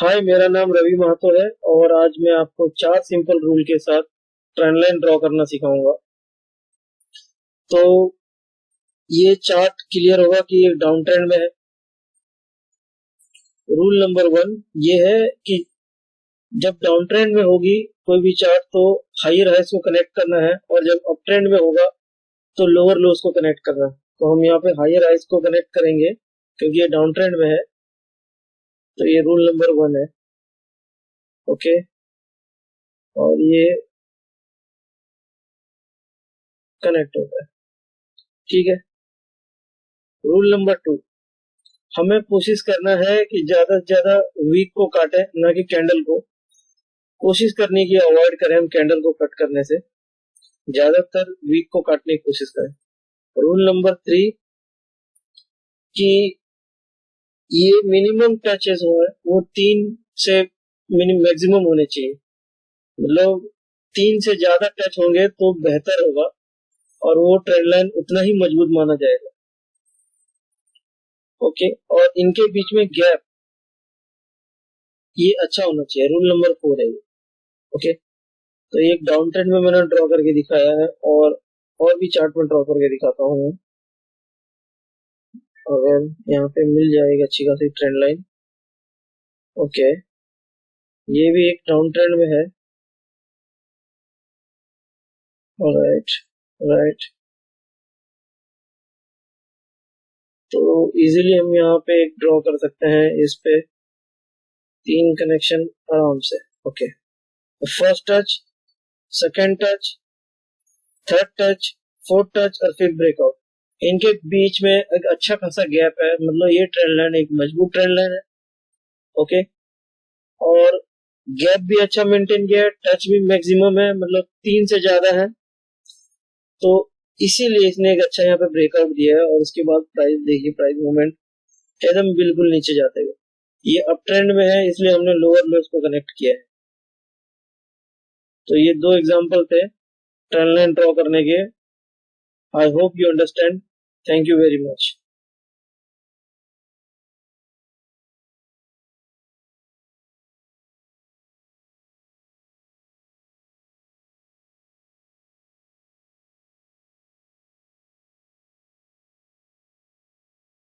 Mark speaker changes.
Speaker 1: हाय, मेरा नाम रवि महातो है और आज मैं आपको 4 सिंपल रूल के साथ ट्रेंड लाइन ड्रॉ करना सिखाऊंगा। तो ये चार्ट क्लियर होगा कि ये डाउन ट्रेंड में है। रूल नंबर 1 ये है कि जब डाउन ट्रेंड में होगी कोई भी चार्ट तो हायर हाइस को कनेक्ट करना है, और जब अप ट्रेंड में होगा तो लोअर लोस को कनेक्ट करना है। तो हम यहाँ पे हायर हाइस को कनेक्ट करेंगे क्योंकि ये डाउन ट्रेंड में है। तो ये रूल नंबर 1 है। ओके, और ये कनेक्ट होता है। ठीक है। रूल नंबर 2, हमें कोशिश करना है कि ज्यादा से ज्यादा वीक को काटे, ना कि कैंडल को। कोशिश करने की अवॉइड करें हम कैंडल को कट करने से, ज्यादातर वीक को काटने की कोशिश करें। रूल नंबर 3 कि ये मिनिमम टचेस हो वो 3 से मैक्सिमम होने चाहिए। मतलब 3 से ज्यादा टच होंगे तो बेहतर होगा और वो ट्रेंड लाइन उतना ही मजबूत माना जाएगा। ओके, और इनके बीच में गैप ये अच्छा होना चाहिए। रूल नंबर 4 है ये। ओके, तो एक डाउन ट्रेंड में मैंने ड्रॉ करके दिखाया है, और भी चार्ट में ड्रॉ करके दिखाता हूँ। अगर यहाँ पे मिल जाएगा अच्छी खासी ट्रेंड लाइन। ओके, ये भी एक डाउन ट्रेंड में है। राइट राइट, तो इजीली हम यहाँ पे एक ड्रॉ कर सकते हैं इस पे 3 कनेक्शन आराम से। Okay, first touch, second touch, third touch, fourth touch और फिर ब्रेकआउट। इनके बीच में एक अच्छा खासा गैप है, मतलब ये ट्रेंड लाइन एक मजबूत ट्रेंड लाइन है। ओके, और गैप भी अच्छा मेंटेन किया है, टच भी मैक्सिमम है, मतलब 3 से ज्यादा है। तो इसीलिए इसने एक अच्छा यहाँ पे ब्रेकआउट दिया है। और उसके बाद प्राइस देखिए, प्राइस मूवमेंट एकदम बिल्कुल नीचे जाते हुए। ये अप ट्रेंड में है इसलिए हमने लोअर लोस को कनेक्ट किया है। तो ये 2 एग्जांपल थे ट्रेंड लाइन ड्रॉ करने के। I hope you understand. Thank you very much.